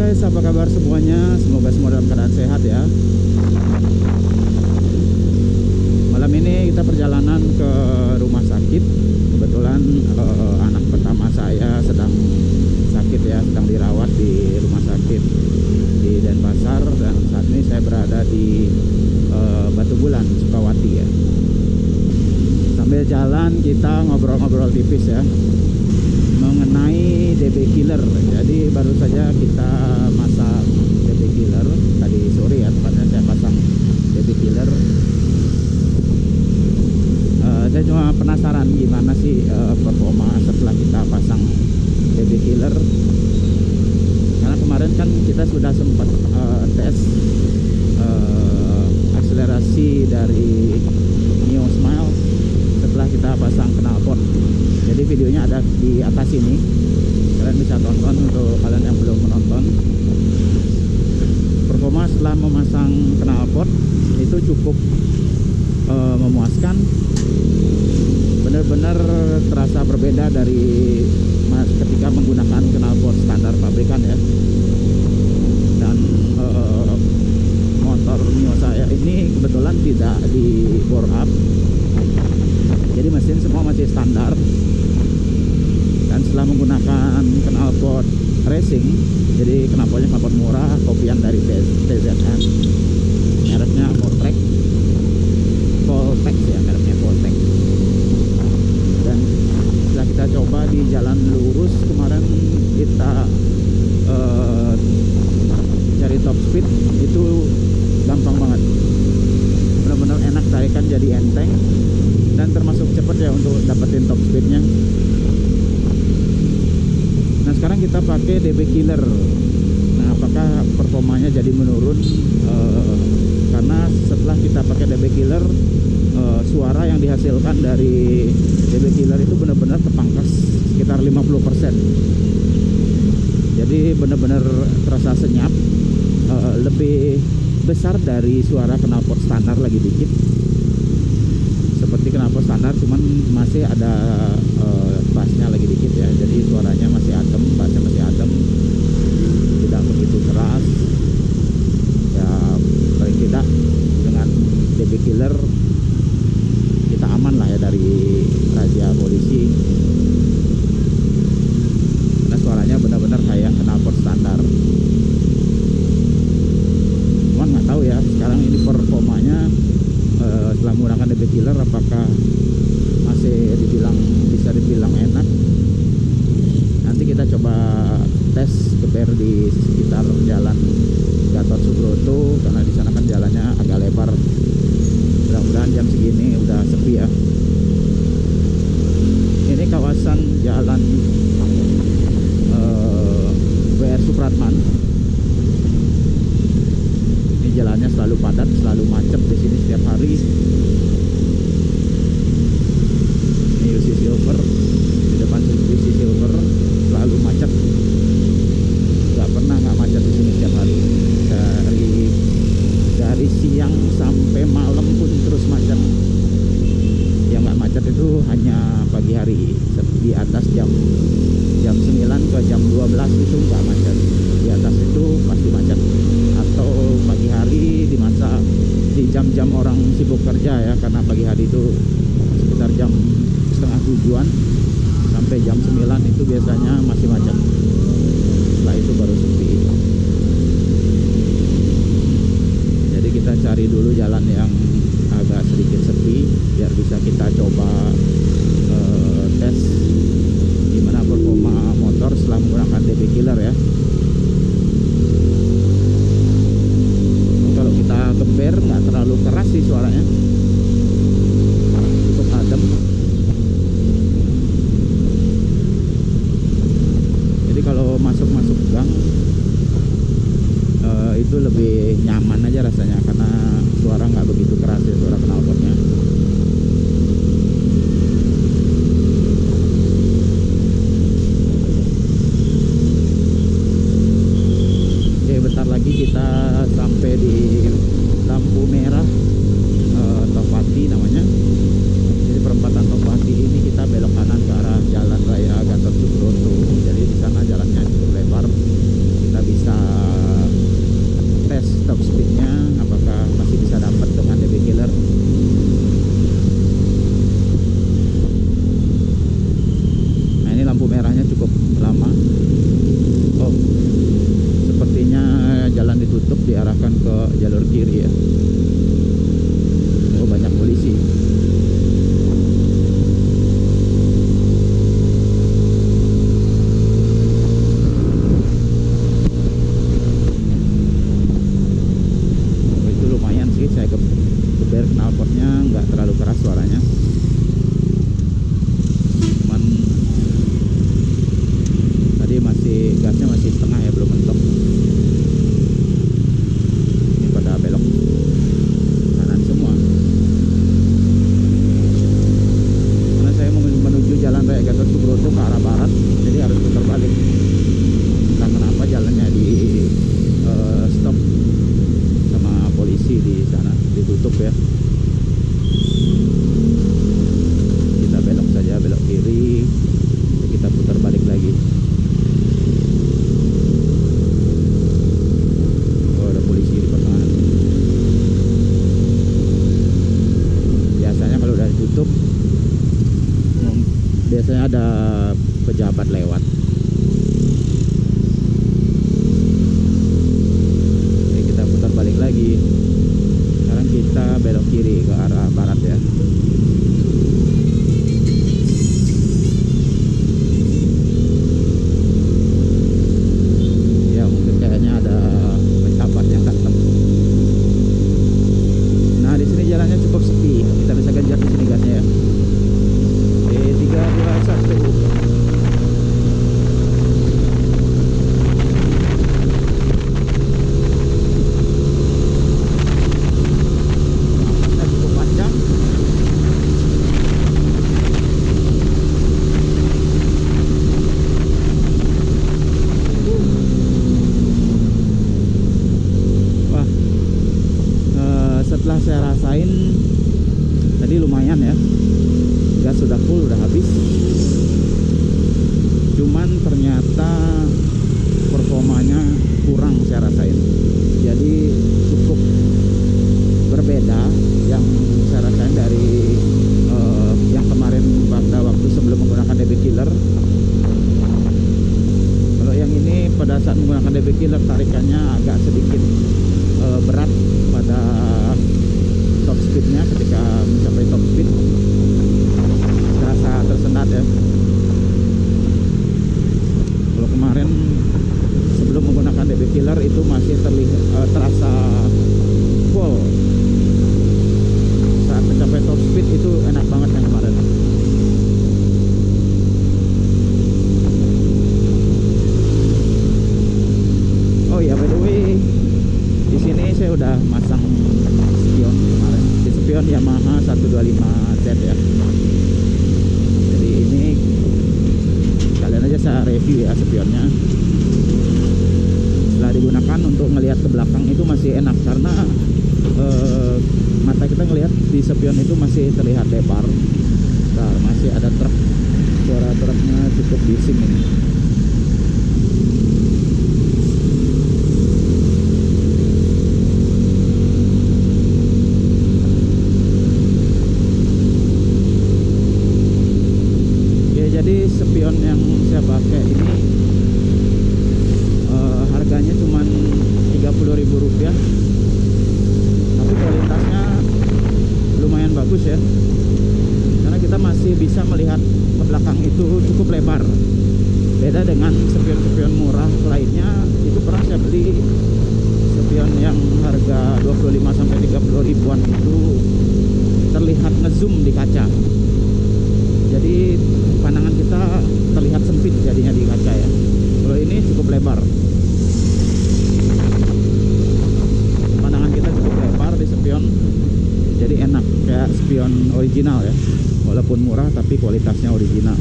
guys, apa kabar semuanya? Semoga semua dalam keadaan sehat ya. Malam ini kita perjalanan ke rumah sakit. Kebetulan anak pertama saya sedang sakit ya, sedang dirawat di rumah sakit di Denpasar, dan saat ini saya berada di Batu Bulan, Sukawati ya. Sambil jalan kita ngobrol-ngobrol tipis ya mengenai DB killer. Jadi baru saja kita masang DB killer tadi sore ya, tepatnya saya pasang DB killer. Saya cuma penasaran gimana sih performa setelah kita pasang DB killer, karena kemarin kan kita sudah sempat tes akselerasi dari Neo Smile setelah kita pasang knalpot. Jadi videonya ada di atas ini, kalian bisa tonton untuk kalian yang belum menonton. Performa setelah memasang knalpot itu cukup memuaskan, benar-benar terasa berbeda dari ketika menggunakan knalpot standar pabrikan ya. Dan motor Mio saya ini kebetulan tidak di bore up, jadi mesin semua masih standar. Dan setelah menggunakan knalpot racing, jadi knalpotnya knalpot murah, kopian dari TZN, mereknya Voltec ya, mereknya Voltec. Dan setelah kita coba di jalan lurus kemarin, kita cari top speed itu gampang banget, benar-benar enak, tarikan jadi enteng dan termasuk cepat ya untuk dapetin top speednya. Nah sekarang kita pakai DB killer. Nah apakah performanya jadi menurun? Karena setelah kita pakai DB killer, suara yang dihasilkan dari DB killer itu benar-benar terpangkas sekitar 50%. Jadi benar-benar terasa senyap, lebih besar dari suara knalpot standar lagi dikit. Seperti knalpot standar, cuman masih ada bassnya lagi dikit ya. Jadi suaranya masih adem, bassnya masih adem, tidak begitu keras ya. Paling tidak dengan DB killer kita aman lah ya dari razia polisi, karena suaranya benar-benar kayak knalpot standar. Cuman nggak tahu ya sekarang ini performanya setelah menggunakan DB killer apakah masih bisa dibilang enak. Nanti kita coba tes keber di sekitar jalan Gatot Subroto, karena di sana kan jalannya agak lebar. Mudah-mudahan jam segini udah sepi ya. Ini kawasan jalan WR Supratman. Ini jalannya selalu padat, selalu macet di sini setiap hari. Ini UC Silver, di depan UC Silver selalu macet, nggak pernah nggak macet di sini setiap hari. Dari siang sampai malam pun terus macet. Yang nggak macet itu hanya pagi hari, di atas jam 9 ke jam 12 itu nggak macet. Di atas itu pasti macet. Atau pagi hari di jam-jam orang sibuk kerja ya, karena pagi hari itu sekitar jam setengah 7-an sampai jam 9 itu biasanya masih macet. Setelah itu baru sepi. Jadi kita cari dulu jalan yang agak sedikit sepi biar bisa kita coba tes gimana performa motor setelah menggunakan DB killer ya. Kalau kita geber nggak terlalu keras sih suaranya, cukup adem. Jadi kalau masuk gang itu lebih nyaman aja rasanya, karena suara nggak begitu keras ya, suara knalpotnya. Oke, bentar lagi kita sampai di lampu merah Topati namanya. Jadi perempatan Topati ini kita belok kanan ke arah jalan raya Gatot Subroto. Jadi di sana jalannya cukup lebar, kita bisa ada pejabat lewat. Oke, kita putar balik lagi. Sekarang kita belok kiri ke arah barat ya. Ya mungkin kayaknya ada pejabat yang datang. Nah di sini jalannya cukup sepi, kita bisa ganjal di sini gasnya ya. 3, 2, 1. Setelah saya rasain tadi lumayan ya, gas sudah full, udah habis. Cuman ternyata performanya kurang saya rasain. Jadi cukup berbeda yang saya rasain dari yang kemarin pada waktu sebelum menggunakan DB Killer. Kalau yang ini pada saat menggunakan DB Killer tarikannya agak sedikit berat pada top speednya. Ketika mencapai top speed terasa tersendat ya. Kalau kemarin sebelum menggunakan DB Killer itu masih terasa full. Saat mencapai top speed itu enak banget yang kemarin. Oh ya, by the way, di sini saya udah masang spion kemarin. Di spion Yamaha 125Z ya. Jadi ini kalian aja saya review ya spionnya. Setelah digunakan untuk ngelihat ke belakang itu masih enak karena mata kita ngelihat di spion itu masih terlihat lebar. Nah, masih ada truk, suara truknya cukup bising ini. Jadi spion yang saya pakai ini harganya cuma Rp30.000, tapi kualitasnya lumayan bagus ya, karena kita masih bisa melihat ke belakang itu cukup lebar. Beda dengan spion-spion murah lainnya, itu pernah saya beli spion yang harga 25-30 ribuan itu terlihat ngezoom di kaca. Jadi pandangan kita terlihat sempit jadinya di kaca ya. Kalau ini cukup lebar, pandangan kita cukup lebar di spion, jadi enak kayak spion original ya. Walaupun murah tapi kualitasnya original.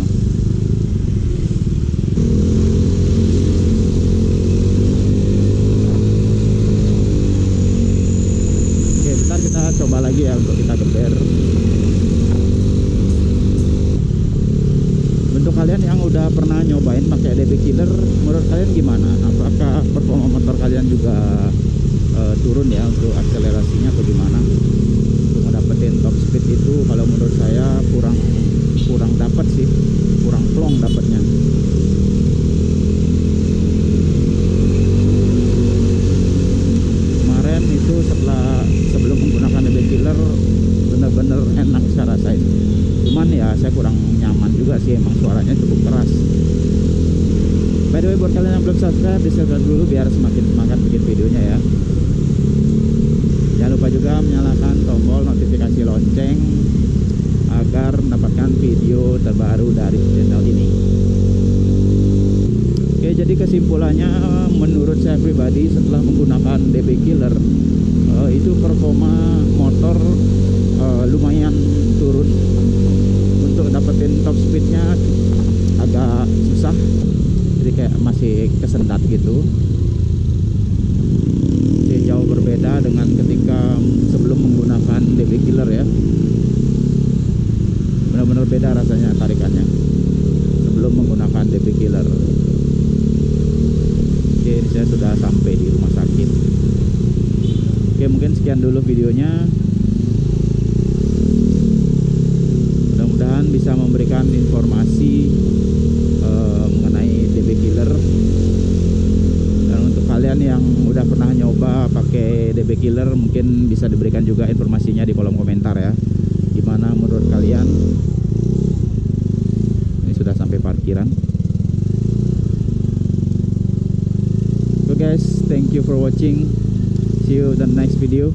Oke, bentar kita coba lagi ya untuk kita geber. Untuk kalian yang udah pernah nyobain pakai DB Killer, menurut kalian gimana? Apakah performa motor kalian juga turun ya untuk akselerasinya atau gimana? Untuk ngedapetin top speed itu kalau menurut saya kurang dapat sih, kurang plong dapatnya. Kemarin itu sebelum menggunakan DB Killer bener-bener enak saya rasain. Cuman ya saya kurang nyaman juga sih, emang suaranya cukup keras. By the way, buat kalian yang belum subscribe, di-subscribe dulu biar semakin semangat bikin videonya ya. Jangan lupa juga menyalakan tombol notifikasi lonceng agar mendapatkan video terbaru dari channel ini. Oke, jadi kesimpulannya menurut saya pribadi setelah menggunakan DB Killer itu performa motor lumayan turun. Untuk dapetin top speednya agak susah, jadi kayak masih kesendat gitu. Jadi jauh berbeda dengan ketika sebelum menggunakan DB Killer ya. Benar-benar beda rasanya tarikannya sebelum menggunakan DB Killer. Oke, saya sudah sampai di rumah sakit. Oke, mungkin sekian dulu videonya. Mudah-mudahan bisa memberikan informasi DB Killer, mungkin bisa diberikan juga informasinya di kolom komentar ya. Gimana menurut kalian? Ini sudah sampai parkiran. So guys, thank you for watching. See you in the next video.